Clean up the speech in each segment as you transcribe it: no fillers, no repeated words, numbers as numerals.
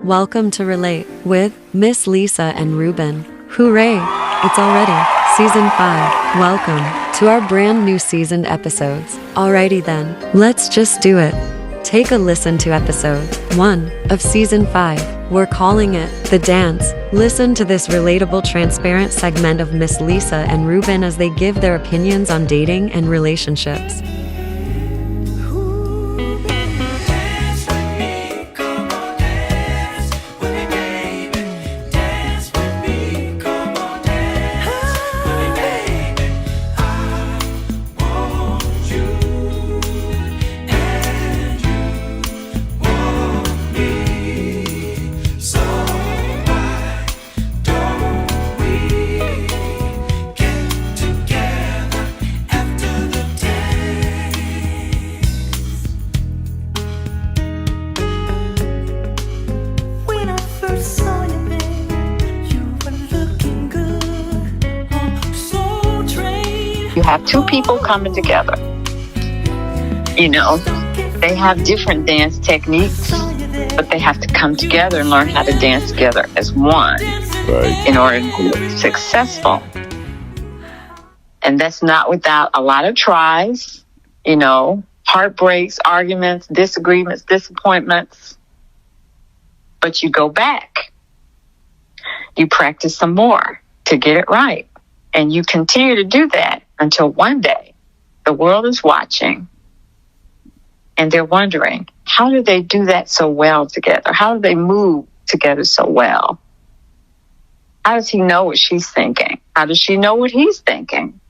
Welcome to Relate with Miss Lisa and Ruben. Hooray! It's already Season 5. Welcome to our brand new seasoned episodes. Alrighty then, let's just do it. Take a listen to episode 1 of Season 5. We're calling it The Dance. Listen to this relatable, transparent segment of Miss Lisa and Ruben as they give their opinions on dating and relationships. You have two people coming together. You know, they have different dance techniques, but they have to come together and learn how to dance together as one in order to be successful. And that's not without a lot of tries, you know, heartbreaks, arguments, disagreements, disappointments. But you go back. You practice some more to get it right. And you continue to do that until one day the world is watching and they're wondering, how do they do that so well together? How do they move together so well? How does he know what she's thinking? How does she know what he's thinking?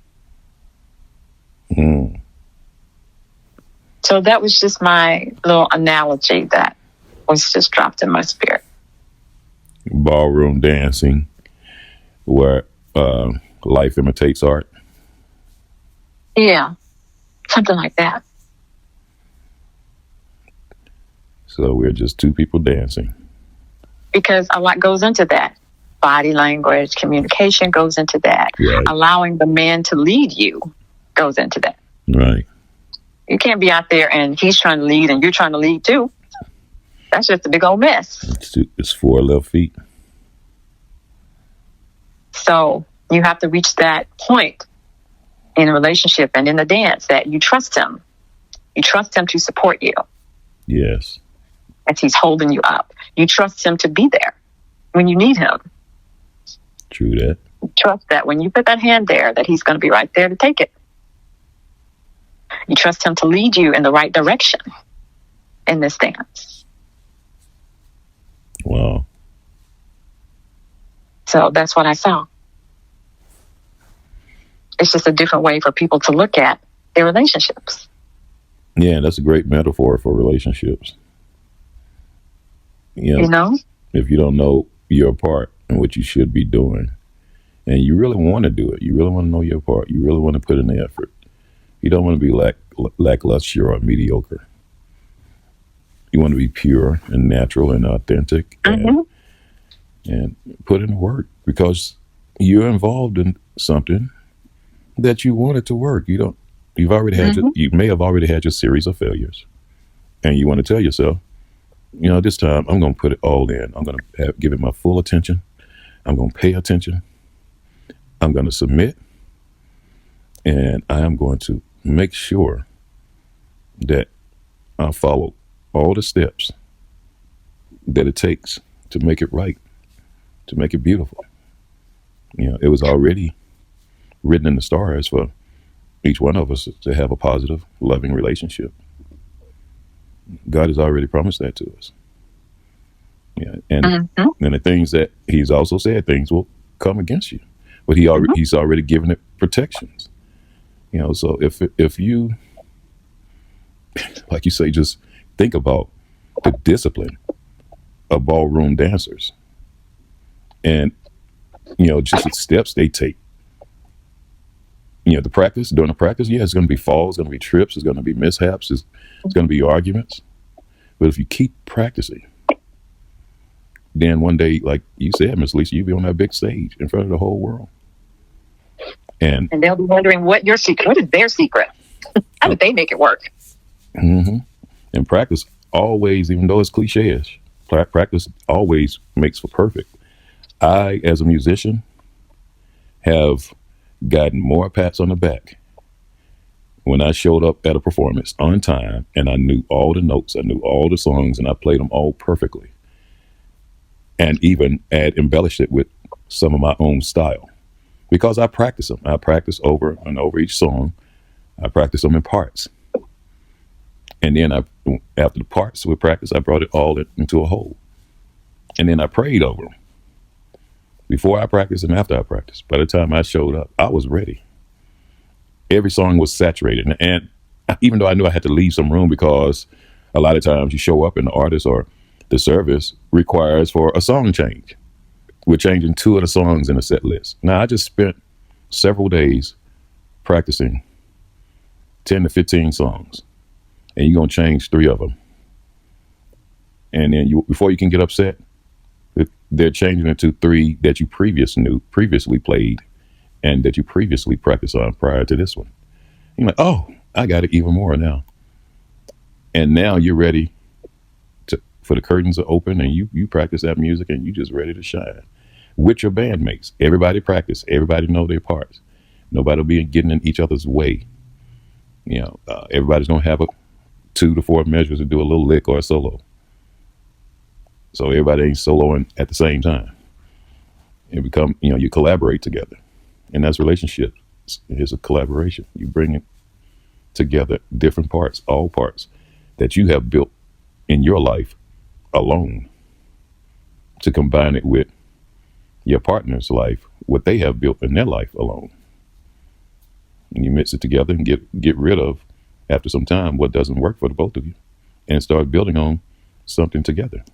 So that was just my little analogy that was just dropped in my spirit. Ballroom dancing, where life imitates art. Yeah, something like that. So we're just two people dancing. Because a lot goes into that. Body language, communication goes into that. Right. Allowing the man to lead you goes into that. Right. You can't be out there and he's trying to lead and you're trying to lead too. That's just a big old mess. It's 4 left feet. So you have to reach that point in a relationship and in the dance that you trust him. You trust him to support you Yes. as he's holding you up. You trust him to be there when you need him. True that. You trust that when you put that hand there, that he's going to be right there to take it. You trust him to lead you in the right direction in this dance. Wow. So that's what I saw. It's just a different way for people to look at their relationships. Yeah, that's a great metaphor for relationships. You know? If you don't know your part and what you should be doing, and you really want to do it, you really want to know your part, you really want to put in the effort. You don't want to be lackluster or mediocre. You want to be pure and natural and authentic and put in the work because you're involved in something that you want it to work. You've already had you may have already had your series of failures, and you want to tell yourself, you know, this time I'm going to put it all in. I'm going to give it my full attention. I'm going to pay attention. I'm going to submit, and I am going to make sure that I follow all the steps that it takes to make it right, to make it beautiful. You know, it was already written in the stars for each one of us to have a positive, loving relationship. God has already promised that to us. Yeah, and the things that He's also said, things will come against you, but He's already given it protections. You know, so if you, like you say, just think about the discipline of ballroom dancers, and you know, just the steps they take. You know, during the practice, yeah, it's going to be falls, it's going to be trips, it's going to be mishaps, it's going to be arguments. But if you keep practicing, then one day, like you said, Miss Lisa, you'll be on that big stage in front of the whole world. And they'll be wondering what is their secret? How did they make it work? And practice always, even though it's cliche-ish, Practice always makes for perfect. I, as a musician, have gotten more pats on the back when I showed up at a performance on time and I knew all the notes, I knew all the songs, and I played them all perfectly. And even embellished it with some of my own style because I practice them. I practice over and over each song. I practice them in parts. And then after the parts with practice, I brought it all into a whole. And then I prayed over them before I practiced and after I practiced. By the time I showed up, I was ready. Every song was saturated. And even though I knew I had to leave some room because a lot of times you show up and the artist or the service requires for a song change. We're changing 2 of the songs in the set list. Now, I just spent several days practicing 10 to 15 songs, and you're going to change 3 of them. And then before you can get upset, they're changing it to 3 that you previously played and that you previously practiced on prior to this one. You're like, oh, I got it even more now. And now you're ready for the curtains to open, and you practice that music, and you just ready to shine with your bandmates. Everybody practice. Everybody know their parts. Nobody will be getting in each other's way. Everybody's gonna have 2 to 4 measures to do a little lick or a solo. So everybody ain't soloing at the same time. You collaborate together, and that's relationships. It's a collaboration. You bring it together, different parts, all parts that you have built in your life alone, to combine it with your partner's life, what they have built in their life alone. And you mix it together and get rid of, after some time, what doesn't work for the both of you, and start building on something together.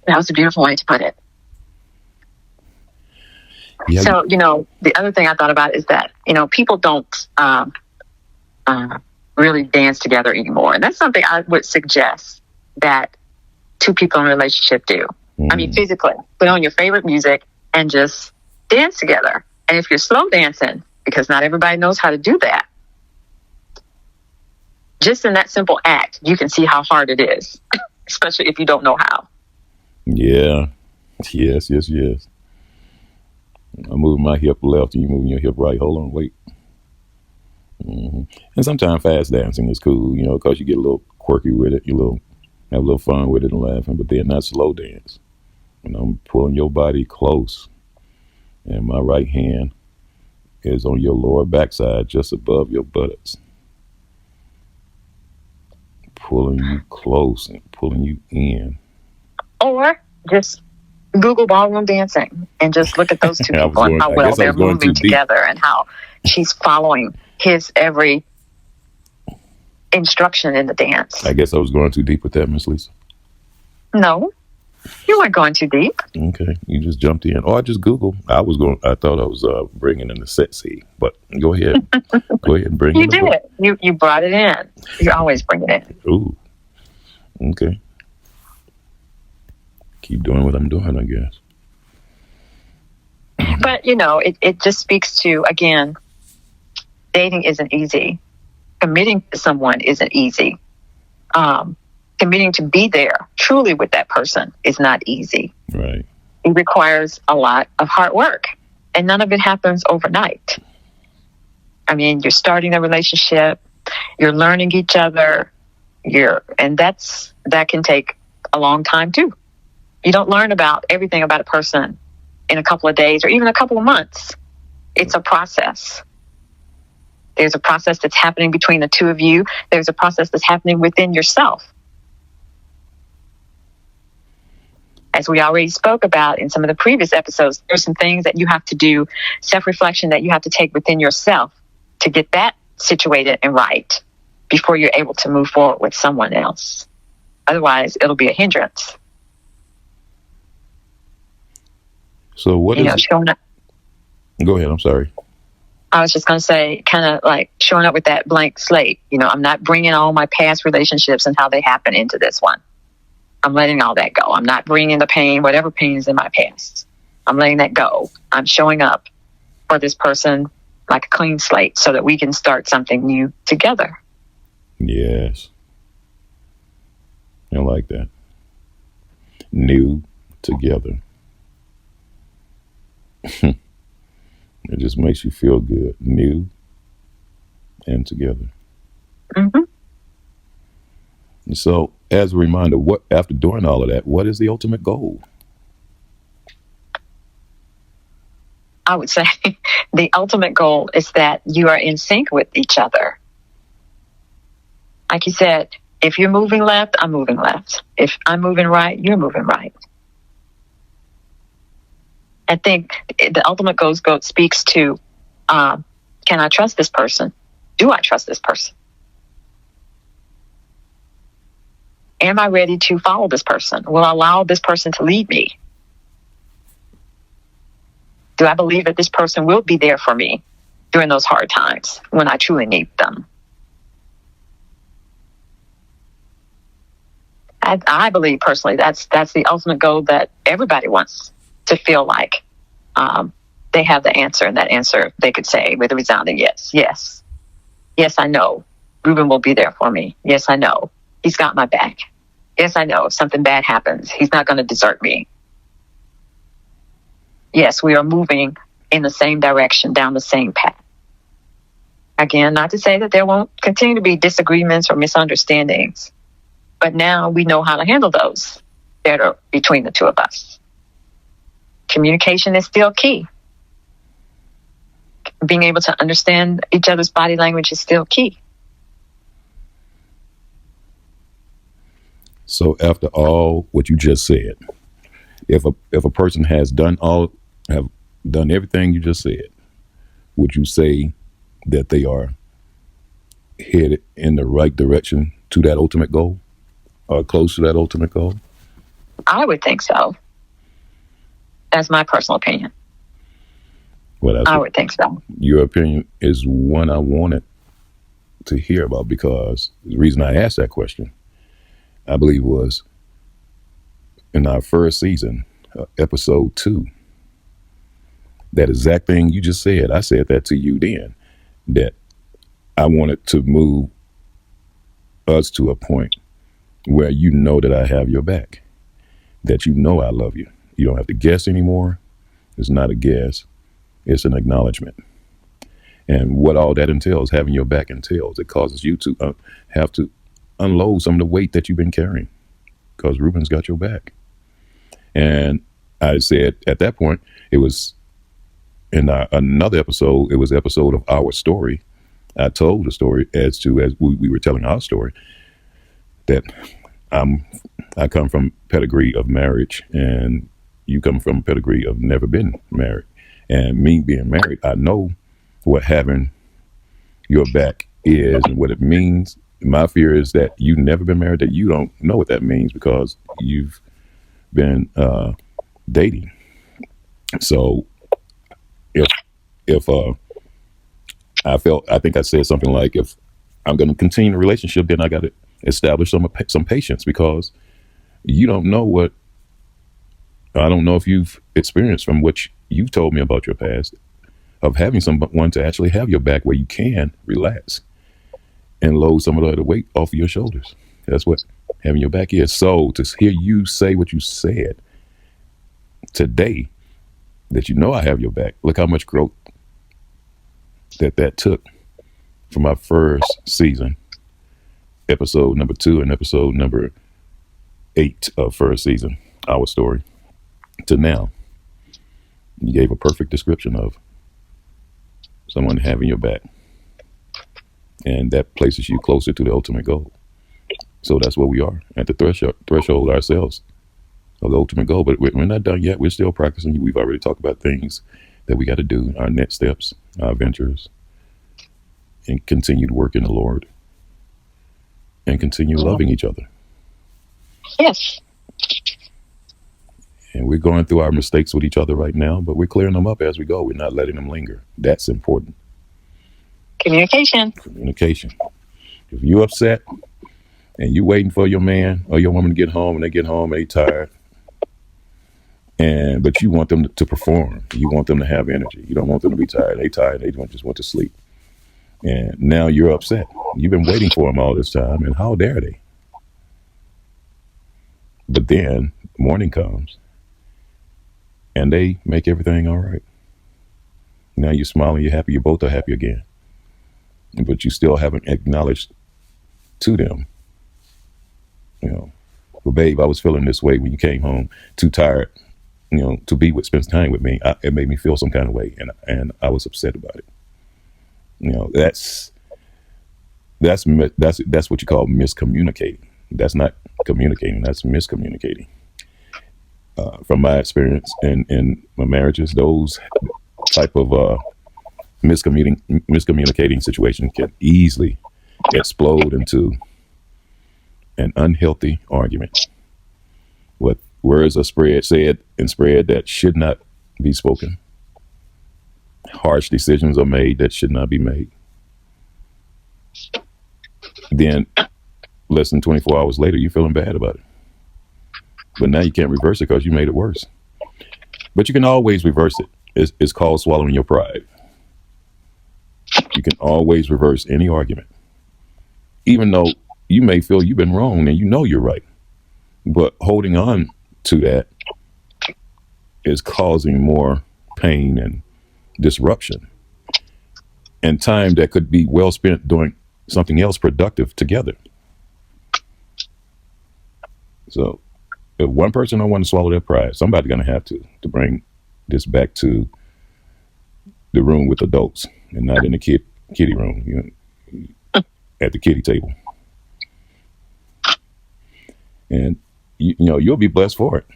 That was a beautiful way to put it. Yeah. So, the other thing I thought about is that, people don't really dance together anymore. And that's something I would suggest that 2 people in a relationship do. I mean, physically, put on your favorite music and just dance together. And if you're slow dancing, because not everybody knows how to do that, just in that simple act, you can see how hard it is, especially if you don't know how. Yeah. Yes. I'm moving my hip left and you're moving your hip right. Hold on, wait. And sometimes fast dancing is cool, because you get a little quirky with it. You have a little fun with it and laughing, but then not slow dance. And I'm pulling your body close, and my right hand is on your lower backside, just above your buttocks. Pulling you close and pulling you in. Or just Google ballroom dancing and just look at those 2 people and how well they're moving together and how she's following his every instruction in the dance. I guess I was going too deep with that, Miss Lisa. No, you weren't going too deep. Okay, you just jumped in. Or I just Googled. I thought I was bringing in the sexy, but go ahead. Go ahead and bring it in. You did. You brought it in. You always bring it in. Ooh. Okay. Keep doing what I'm doing, I guess. But, it just speaks to, again, dating isn't easy. Committing to someone isn't easy. Committing to be there truly with that person is not easy. Right. It requires a lot of hard work, and none of it happens overnight. I mean, you're starting a relationship, you're learning each other, and that can take a long time too. You don't learn about everything about a person in a couple of days or even a couple of months. It's a process. There's a process that's happening between the 2 of you. There's a process that's happening within yourself. As we already spoke about in some of the previous episodes, there's some things that you have to do, self-reflection that you have to take within yourself to get that situated and right before you're able to move forward with someone else. Otherwise, it'll be a hindrance. So what is showing up? Go ahead, I'm sorry. I was just going to say, kind of like showing up with that blank slate. I'm not bringing all my past relationships and how they happen into this one. I'm letting all that go. I'm not bringing the pain, whatever pain is in my past. I'm letting that go. I'm showing up for this person like a clean slate so that we can start something new together. Yes. I like that. New together. It just makes you feel good. New and together. Mm-hmm. So, as a reminder, what after doing all of that, what is the ultimate goal? I would say the ultimate goal is that you are in sync with each other. Like you said, if you're moving left, I'm moving left. If I'm moving right, you're moving right. I think the ultimate goal speaks to, can I trust this person? Do I trust this person? Am I ready to follow this person? Will I allow this person to lead me? Do I believe that this person will be there for me during those hard times when I truly need them? I believe personally that's the ultimate goal, that everybody wants to feel like they have the answer, and that answer they could say with a resounding yes. Yes. Yes, I know Ruben will be there for me. Yes, I know he's got my back. Yes, I know if something bad happens, he's not going to desert me. Yes, we are moving in the same direction, down the same path. Again, not to say that there won't continue to be disagreements or misunderstandings, but now we know how to handle those better between the two of us. Communication is still key. Being able to understand each other's body language is still key. So, after all what you just said, if a person have done everything you just said, would you say that they are headed in the right direction to that ultimate goal, or close to that ultimate goal? I would think so. That's my personal opinion. Well, I would think so. Your opinion is one I wanted to hear about, because the reason I asked that question, I believe, was in our first season, episode 2. That exact thing you just said, I said that to you then, that I wanted to move us to a point where you know that I have your back, that you know I love you. You don't have to guess anymore. It's not a guess. It's an acknowledgement. And what all that entails, having your back entails, it causes you to have to unload some of the weight that you've been carrying, because Ruben's got your back. And I said at that point, it was in another episode, it was an episode of Our Story. I told the story as we were telling our story, that I come from pedigree of marriage, and you come from pedigree of never been married. And me being married, I know what having your back is and what it means. My fear is that you've never been married, that you don't know what that means, because you've been dating. So if I think I said something like, if I'm going to continue the relationship, then I got to establish some patience, because you don't know what, I don't know if you've experienced from what you've told me about your past, of having someone to actually have your back where you can relax and load some of the weight off of your shoulders. That's what having your back is. So to hear you say what you said today, that you know I have your back, look how much growth that took from our first season, episode number 2 and episode number 8 of first season, Our Story, to now. You gave a perfect description of someone having your back, and that places you closer to the ultimate goal. So that's where we are, at the threshold ourselves of the ultimate goal. But we're not done yet. We're still practicing. We've already talked about things that we got to do, our next steps, our ventures, and continue to work in the Lord, and continue loving each other. Yes. And we're going through our mistakes with each other right now, but we're clearing them up as we go. We're not letting them linger. That's important. Communication. If you're upset and you're waiting for your man or your woman to get home, and they get home and they tired, but you want them to perform. You want them to have energy. You don't want them to be tired. They tired. They just want to sleep. And now you're upset. You've been waiting for them all this time, and how dare they? But then morning comes and they make everything all right. Now you're smiling, you're happy, you both are happy again. But you still haven't acknowledged to them, well, babe, I was feeling this way when you came home, too tired, to spend time with me. It made me feel some kind of way, and I was upset about it. That's what you call miscommunicating. That's not communicating. That's miscommunicating. From my experience in my marriages, those type of miscommunicating situations can easily explode into an unhealthy argument with words are said that should not be spoken. Harsh decisions are made that should not be made. Then less than 24 hours later, you're feeling bad about it. But now you can't reverse it because you made it worse. But you can always reverse it. It's called swallowing your pride. You can always reverse any argument. Even though you may feel you've been wrong and you're right. But holding on to that is causing more pain and disruption. And time that could be well spent doing something else productive together. So if one person don't want to swallow their pride, somebody's going to have to bring this back to the room with adults and not in the kiddie room, at the kiddie table. And you'll be blessed for it.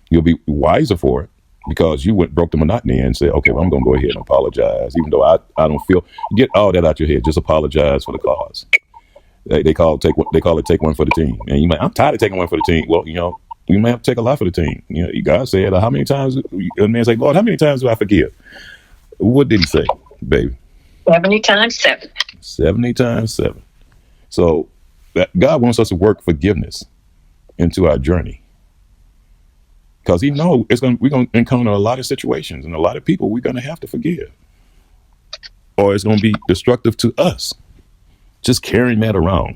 You'll be wiser for it because you broke the monotony and said, okay, well, I'm going to go ahead and apologize, even though I don't feel. Get all that out your head. Just apologize for the cause. They call it take one for the team. And you might, I'm tired of taking one for the team. Well, you might have to take a lot for the team. God said, how many times? The man said, Lord, how many times do I forgive? What did he say, baby? 70 times 7. 70 times 7. So that God wants us to work forgiveness into our journey. Because he knows we're going to encounter a lot of situations and a lot of people we're going to have to forgive. Or it's going to be destructive to us. Just carrying that around.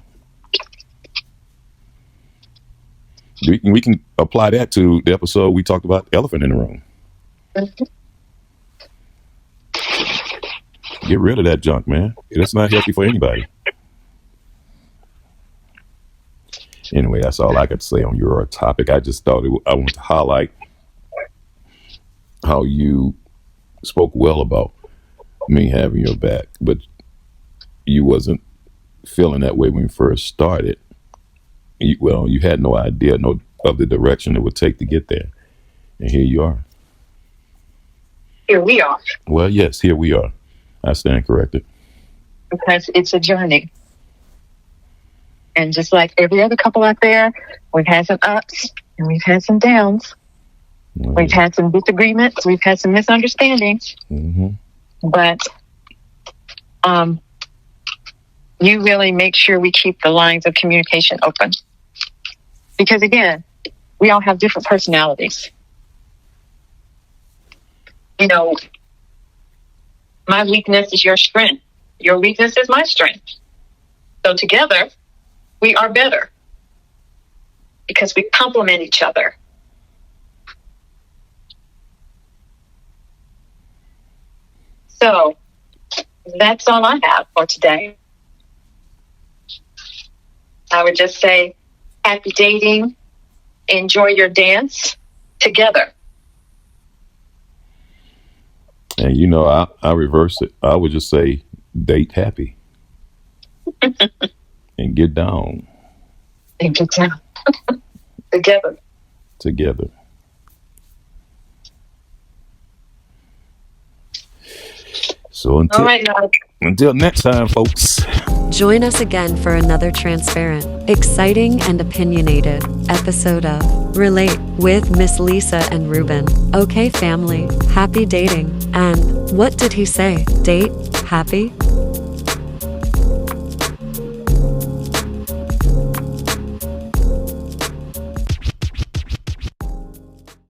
We can apply that to the episode we talked about, elephant in the room. Mm-hmm. Get rid of that junk, man. It's not healthy for anybody. Anyway, that's all I got to say on your topic. I just thought I wanted to highlight how you spoke well about me having your back, but you wasn't feeling that way when you first started. You had no idea of the direction it would take to get there. And here you are. Here we are. Well, yes, here we are. I stand corrected. Because it's a journey. And just like every other couple out there, we've had some ups and we've had some downs. Well, we've had some disagreements. We've had some misunderstandings. Mm-hmm. But you really make sure we keep the lines of communication open. Because again, we all have different personalities. My weakness is your strength. Your weakness is my strength. So together, we are better because we complement each other. So that's all I have for today. I would just say happy dating. Enjoy your dance together. And I reverse it. I would just say date happy. And get down. And get down. Together. So until next time, folks. Join us again for another transparent, exciting, and opinionated episode of Relate with Miss Lisa and Ruben. Okay, family, happy dating. And what did he say? Date happy?